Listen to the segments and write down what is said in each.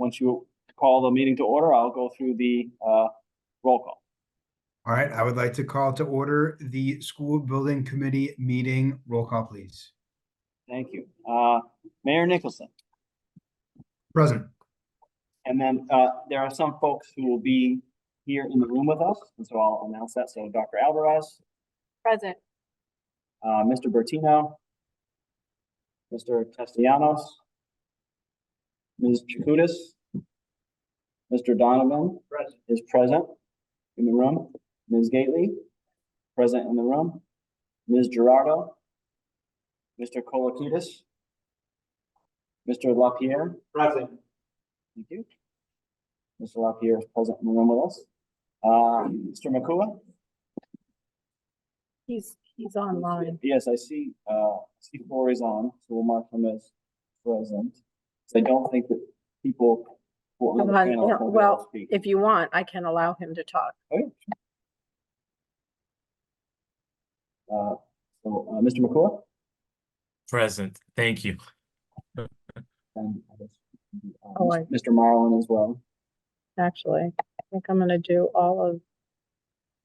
once you call the meeting to order, I'll go through the roll call. All right, I would like to call to order the school building committee meeting. Roll call, please. Thank you. Mayor Nicholson. Present. And then there are some folks who will be here in the room with us, and so I'll announce that. So Dr. Alvarez. Present. Mr. Bertino. Mr. Castellanos. Ms. Chakoudas. Mr. Donovan is present in the room. Ms. Gately, present in the room. Ms. Gerardo. Mr. Kolakidis. Mr. LaPierre. Present. Thank you. Mr. LaPierre is present in the room with us. Mr. Makua. He's online. Yes, I see. C4 is on, so we'll mark him as present. So I don't think that people. Well, if you want, I can allow him to talk. Okay. Mr. McCoy? Present. Thank you. And I Mr. Marlin as well. actually, I think I'm going to do all of.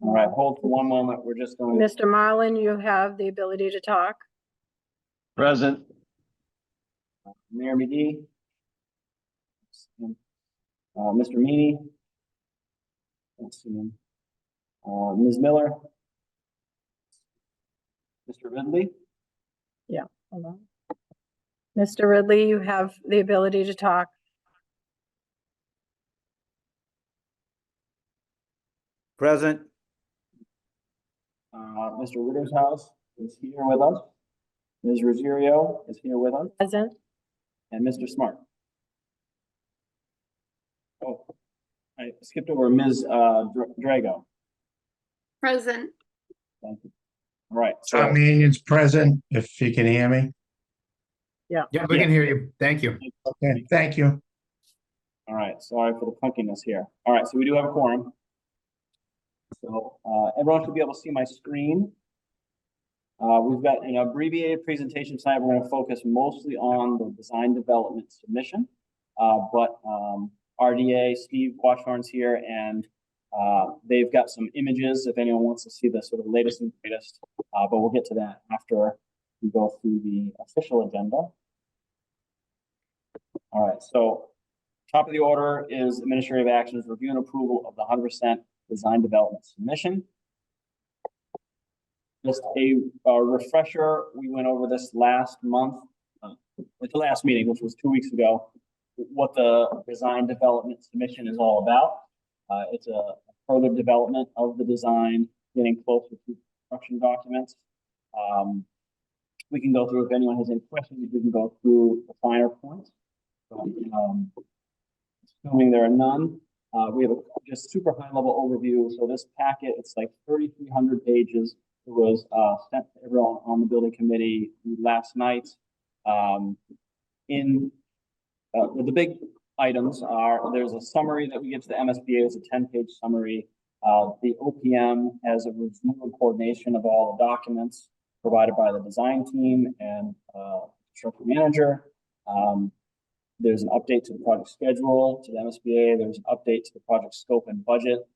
All right, hold for one moment. We're just going. Mr. Marlin, you have the ability to talk. Present. Mayor McGee. Mr. Meany. Let's see him. Ms. Miller. Mr. Ridley. Yeah, hold on. Mr. Ridley, you have the ability to talk. Present. Mr. Rittershouse is here with us. Ms. Ruggiero is here with us. Present. And Mr. Smart. Oh, I skipped over Ms. Drago. Present. Thank you. All right. Tom Manion's present, if you can hear me. Yeah, we can hear you. Thank you. Okay, thank you. All right. Sorry for the clunkiness here. All right. So we do have a quorum. So everyone should be able to see my screen. We've got an abbreviated presentation tonight. We're going to focus mostly on the design development submission. But RDA, Steve Quatchorn's here, and they've got some images if anyone wants to see the sort of latest and greatest. But we'll get to that after we go through the official agenda. All right. So top of the order is administrative actions, review and approval of the 100% design development submission. Just a refresher, we went over this last month, at the last meeting, which was 2 weeks ago, what the design development submission is all about. It's a further development of the design, getting closer to construction documents. We can go through, if anyone has any questions, we can go through the finer points. Assuming there are none, we have a just super high level overview. So this packet, it's like 3,300 pages. It was sent to everyone on the building committee last night. The big items are, there's a summary that we give to the MSBA. It's a 10-page summary. The OPM has a review and coordination of all the documents provided by the design team and construction manager. There's an update to the project schedule to the MSBA. There's an update to the project scope and budget.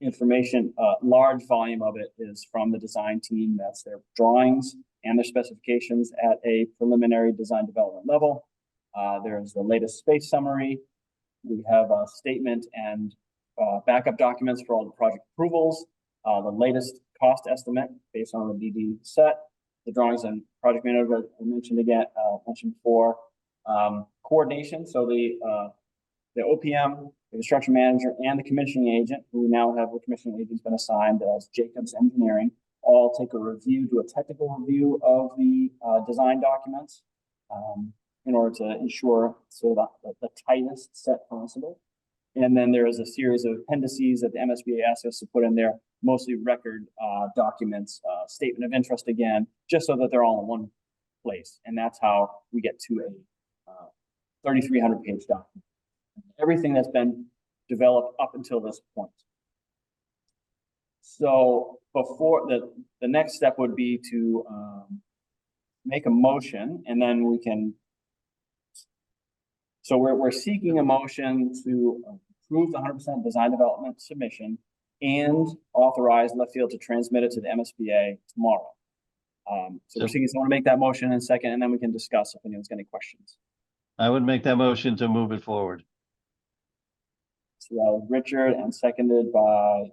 Information, large volume of it is from the design team. That's their drawings and their specifications at a preliminary design development level. There's the latest space summary. We have a statement and backup documents for all the project approvals. The latest cost estimate based on the DD set. The drawings and project manager I mentioned before. Coordination. So the OPM, the construction manager, and the commissioning agent, who now have the commissioning agent's been assigned as Jacobs Engineering, all take a review, do a technical review of the design documents in order to ensure the tightest set possible. And then there is a series of appendices that the MSBA asks us to put in there, mostly record documents, statement of interest again, just so that they're all in one place. And that's how we get to a 3,300 page document. Everything that's been developed up until this point. So before the next step would be to make a motion, and then we can So we're seeking a motion to approve the 100% design development submission and authorize left field to transmit it to the MSBA tomorrow. So we're seeking someone to make that motion in a second, and then we can discuss if anyone's got any questions. I would make that motion to move it forward. So that was Richard and seconded by,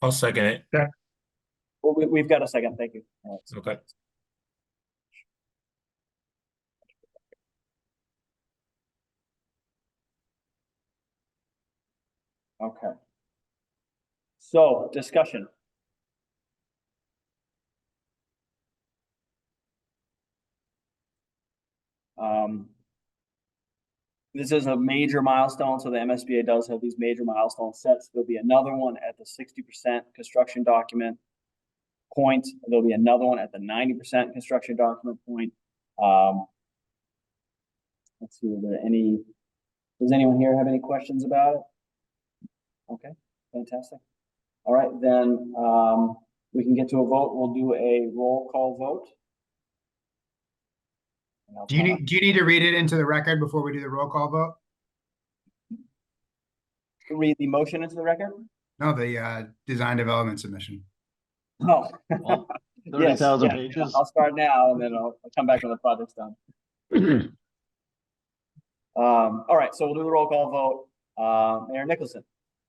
I'll second it. well, we've got a second. Thank you. All right. Okay. Okay. So discussion. This is a major milestone, so the MSBA does have these major milestone sets. There'll be another one at the 60% construction document point. There'll be another one at the 90% construction document point. Let's see, does anyone here have any questions about it? Okay, fantastic. All right, then we can get to a vote. We'll do a roll call vote. Do you need to read it into the record before we do the roll call vote? Read the motion into the record? No, the design development submission. Oh. Well, Yes, 30,000 yeah. pages. I'll start now and then I'll come back when the project's done. All right, so we'll do the roll call vote. Mayor Nicholson,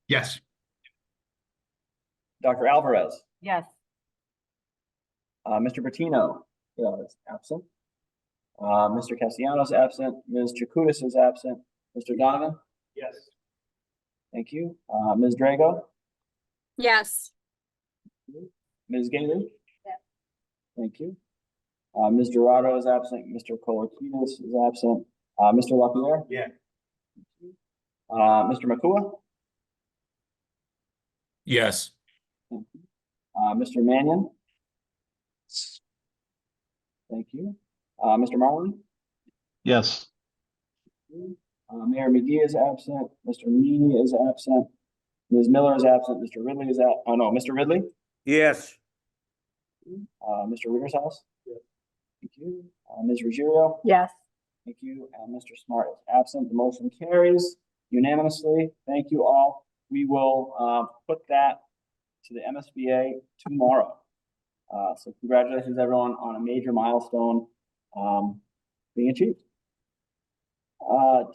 Yes. Dr. Alvarez, Yes. Mr. Bertino is absent. Mr. Castellanos absent. Ms. Jacutis is absent. Mr. Donovan? Yes. Thank you. Ms. Drago? Yes. Ms. Gailey? Yes. Thank you. Ms. Dorado is absent. Mr. Colakides is absent. Mr. LaPierre? Yeah. Mr. Makua? Yes. Mr. Mannion? Thank you. Mr. Marlin? Yes. Mayor McGee is absent. Mr. Meany is absent. Ms. Miller is absent. Mr. Ridley is oh no, Mr. Ridley? Yes. Mr. Rittershouse? Yes. Thank you. Ms. Ruggiero? Yes. Thank you. And Mr. Smart is absent. The motion carries unanimously. Thank you all. We will put that to the MSBA tomorrow. So congratulations everyone on a major milestone being achieved.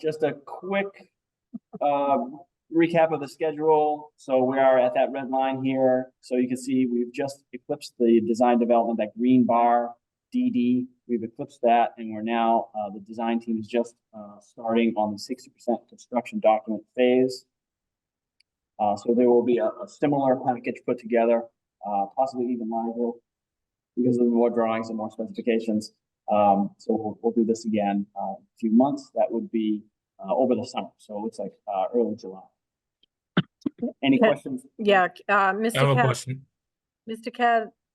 Just a quick recap of the schedule. So we are at that red line here. So you can see we've just eclipsed the design development, that green bar, DD. We've eclipsed that, and we're now, the design team is just starting on the 60% construction document phase. So there will be a similar package put together, possibly even larger because of more drawings and more specifications. So we'll do this again in a few months. That would be over the summer. So it looks like early July. Any questions? Yeah, I have a Mr. question.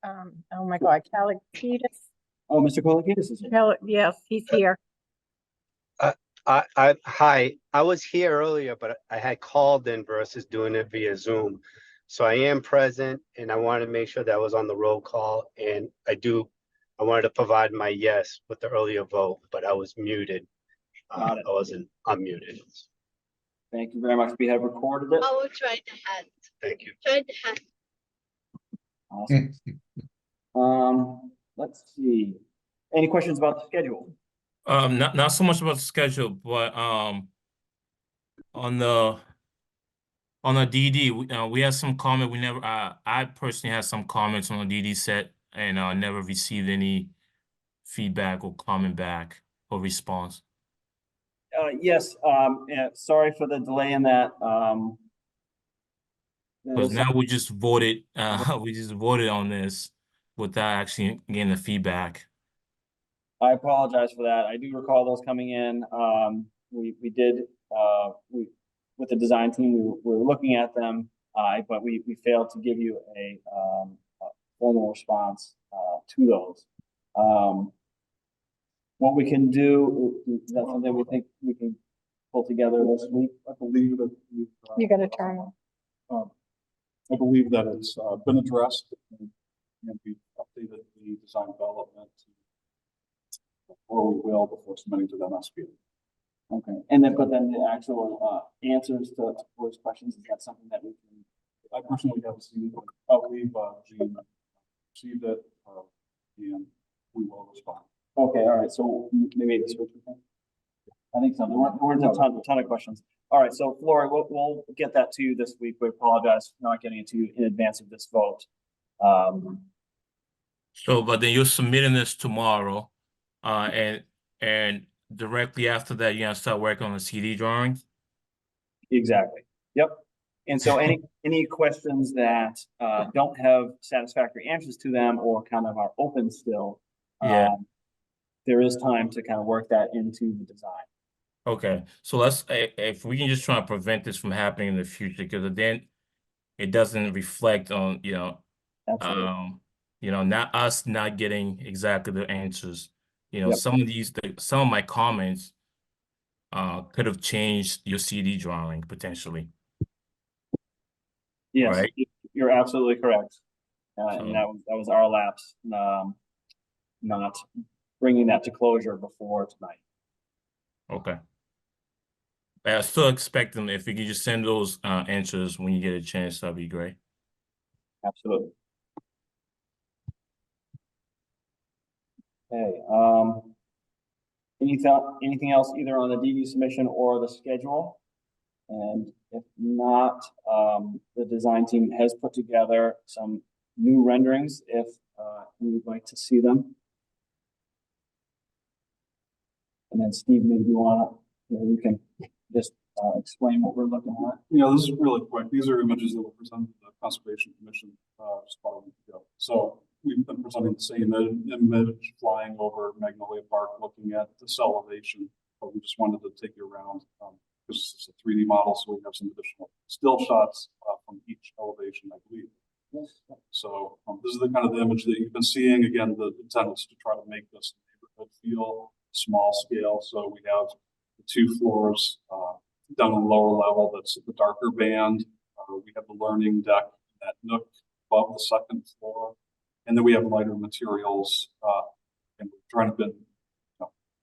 Oh my God, Calakides? Oh, Mr. Colakides is here. Yes, he's here. Hi, I was here earlier, but I had called in versus doing it via Zoom. So I am present and I wanted to make sure that was on the roll call, and I wanted to provide my yes with the earlier vote, but I was muted. Got it. I wasn't unmuted. Thank you very much. We have recorded it. I will try to hand. Thank you. Try to hand. Awesome. Let's see. Any questions about the schedule? Not so much about the schedule, but on the DD, we had some comment. We never. I personally had some comments on the DD set, and never received any feedback or comment back or response. Yes. Yeah, sorry for the delay in that. Because now we just voted. We just voted on this without actually getting the feedback. I apologize for that. I do recall those coming in. We did with the design team, we were looking at them, but we failed to give you a formal response to those. What we can do, is that something we think we can pull together this week? I believe that we've, You gotta turn on. I believe that it's been addressed, and we've updated the design development, or we will before submitting to the MSBA. Okay, and then, but then the actual, answers to those questions, is that something that we can? I personally haven't seen it. We've, Gene received it, and we will respond. Okay, all right, so maybe this week. I think so. There weren't a ton of questions. All right, so Flora, we'll get that to you this week. We apologize for not getting it to you in advance of this vote. So, but then you're submitting this tomorrow, and directly after that, you're gonna start working on the CD drawings? Exactly. Yep. And so any questions that don't have satisfactory answers to them or kind of are open still, Yeah. there is time to kind of work that into the design. Okay, so let's, if we can just try to prevent this from happening in the future, because then it doesn't reflect on, Absolutely. not us not getting exactly the answers. Yep. Some of my comments could have changed your CD drawing potentially. Yes, Right. you're absolutely correct. And So- that was our lapse, not bringing that to closure before tonight. Okay. I still expect them, if you could just send those answers when you get a chance, that'd be great. Absolutely. Okay, anything else either on the DD submission or the schedule? And if not, the design team has put together some new renderings if you would like to see them. And then Steve, maybe you can just explain what we're looking at. Yeah, this is really quick. These are images that were presented to the Conservation Commission just about a week ago. So we've been presenting the same image flying over Magnolia Park, looking at this elevation, but we just wanted to take you around because it's a 3D model, so we have some additional still shots from each elevation, I believe. So this is the kind of the image that you've been seeing. Again, the intent is to try to make this neighborhood feel small scale. So we have the 2 floors down on the lower level. That's the darker band. We have the learning deck, that nook above the 2nd floor. And then we have lighter materials. And we're trying to be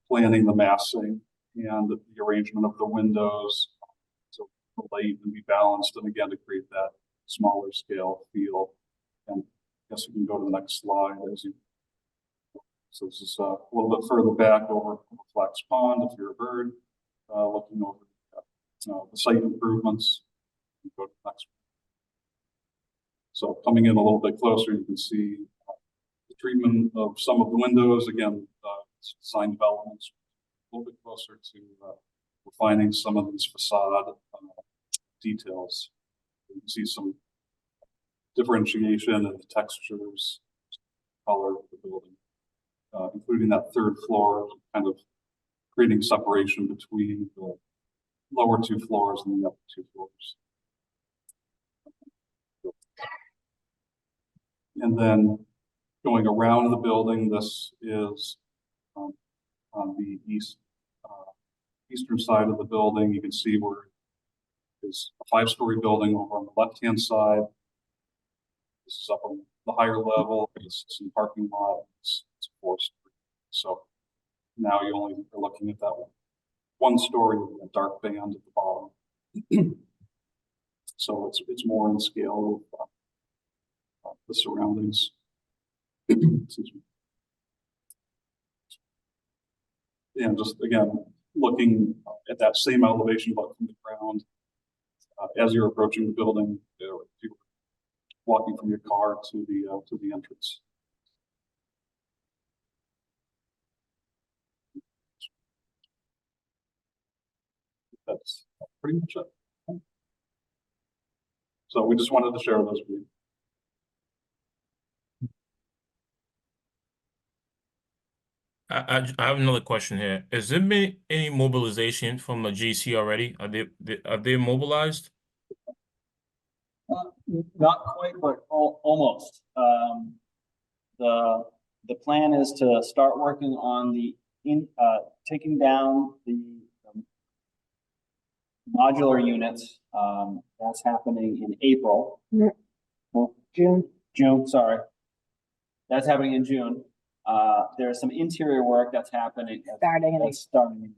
planning the massing and the arrangement of the windows to relate and be balanced. And again, to create that smaller scale feel. And I guess you can go to the next slide as you. So this is a little bit further back over Flax Pond, if you're a bird, looking over the site improvements. Go to the next one. So coming in a little bit closer, you can see the treatment of some of the windows. Again, design developments a little bit closer to refining some of these facade details. You can see some differentiation in the textures, color of the building, including that 3rd floor, kind of creating separation between the lower 2 floors and the upper 2 floors. And then going around the building, this is on the eastern side of the building. You can see where is a 5-story building over on the left-hand side. This is up on the higher level. It's some parking lot. It's 4-story. So now you only are looking at that 1 story with a dark band at the bottom. So it's more in scale with the surroundings. Excuse me. And just again, looking at that same elevation, but from the ground, as you're approaching the building, if you were walking from your car to the entrance. That's pretty much it. So we just wanted to share those with you. I have another question here. Has there been any mobilization from the GC already? Are they mobilized? Not quite, but almost. The plan is to start working on taking down the modular units. That's happening in April. Well, June, sorry. That's happening in June. There's some interior work that's happening. Starting in That's starting.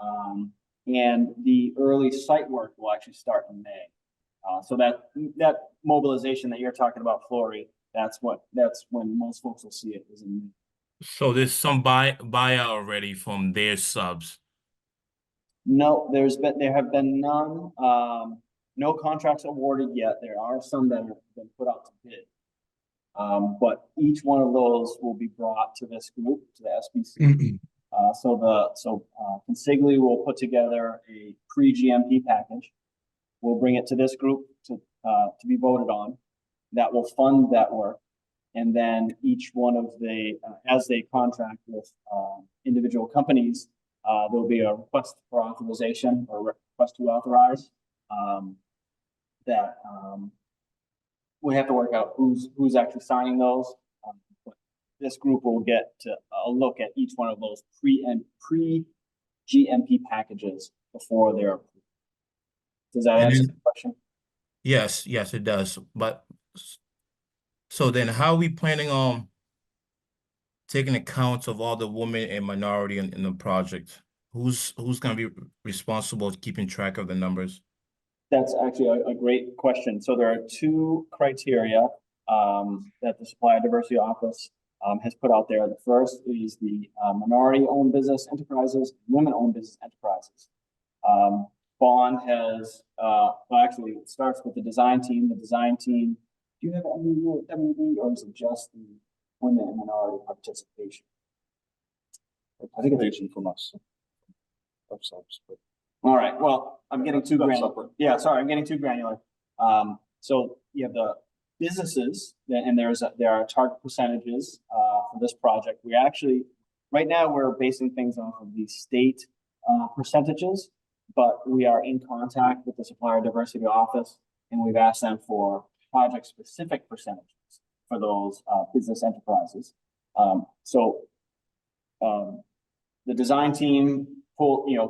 And the early site work will actually start in May. So that mobilization that you're talking about, Flory, that's when most folks will see it, is in May. So there's some buyout already from their subs. No, there have been none, no contracts awarded yet. There are some that have been put out to bid. But each one of those will be brought to this group, to the SBC. So Consigli will put together a pre-GMP package. We'll bring it to this group to be voted on. That will fund that work. And then each one of the, as they contract with individual companies, there'll be a request for authorization or request to authorize that we have to work out who's actually signing those. But this group will get to a look at each one of those pre-GMP packages before they're approved. Does that answer the question? Yes, it does. But so then how are we planning on taking account of all the women and minority in the project? Who's going to be responsible for keeping track of the numbers? That's actually a great question. So there are two criteria that the Supplier Diversity Office has put out there. The first is the minority-owned business enterprises, women-owned business enterprises. Bond has, well, actually, it starts with the design team. The design team, do you have WD or is it just the women and minority participation? I think it's from us. All right, well, I'm getting too granular. Yeah, sorry, I'm getting too granular. So you have the businesses, and there are target percentages for this project. We actually, right now, we're basing things off of the state percentages, but we are in contact with the Supplier Diversity Office, and we've asked them for project-specific percentages for those business enterprises. The design team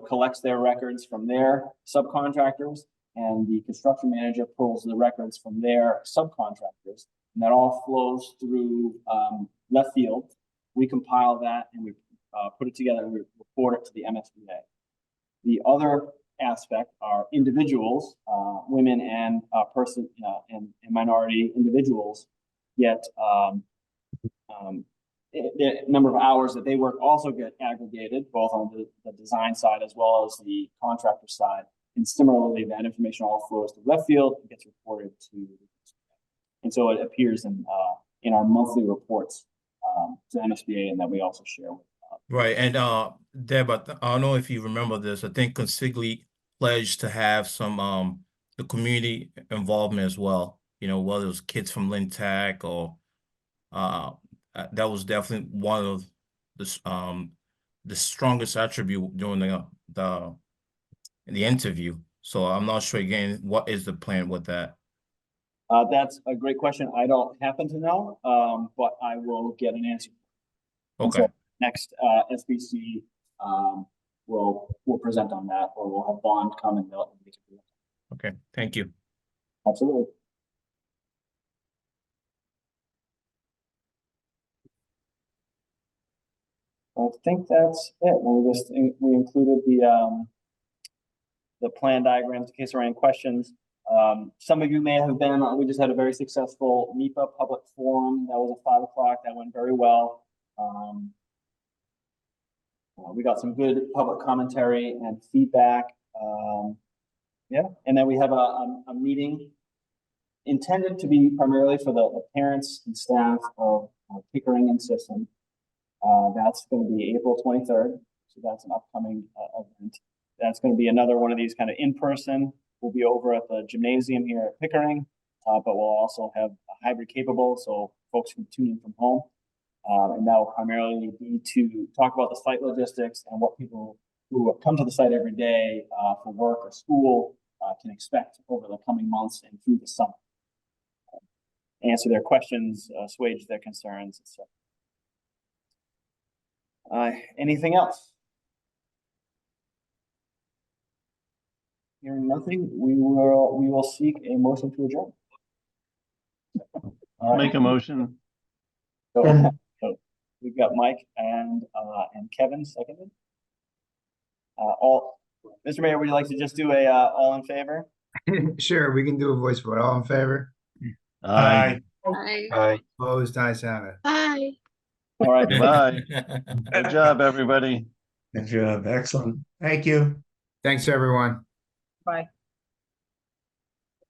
collects their records from their subcontractors, and the construction manager pulls the records from their subcontractors, and that all flows through left field. We compile that and we put it together and we report it to the MSBA. The other aspect are individuals, women and and minority individuals get the number of hours that they work also get aggregated, both on the design side as well as the contractor side. And similarly, that information all flows to left field and gets reported to, and so it appears in our monthly reports to MSBA, and that we also share with. Right, and Deb, I don't know if you remember this. I think Consigli pledged to have some the community involvement as well. Whether it was kids from Lynn Tech or that was definitely one of the strongest attribute during the interview. So I'm not sure again, what is the plan with that? That's a great question. I don't happen to know, but I will get an answer. Okay. So next SBC we'll present on that, or we'll have Bond come and they'll. Okay, thank you. Absolutely. I think that's it. We included the plan diagrams in case there are any questions. Some of you may have been, we just had a very successful NEPA public forum. That was at 5 o'clock. That went very well. We got some good public commentary and feedback. Yeah, and then we have a meeting intended to be primarily for the parents and staff of Pickering and Sisson. That's going to be April 23rd. So that's an upcoming event. That's going to be another one of these kind of in-person. We'll be over at the gymnasium here at Pickering, but we'll also have a hybrid capable, so folks can tune in from home. And that will primarily be to talk about the site logistics and what people who have come to the site every day for work or school can expect over the coming months and through the summer. Answer their questions, assuage their concerns, etc. Anything else? Hearing nothing, we will seek a motion to adjourn. All right. Make a motion. So we've got Mike and Kevin seconded. Mr. Mayor, would you like to just do a, all in favor? Sure, we can do a voice vote. All in favor? Aye. Bye. Aye. Opposed? Ayes have it. Bye. All right. Bye. Good job, everybody. Good job. Excellent. Thank you. Thanks, everyone. Bye.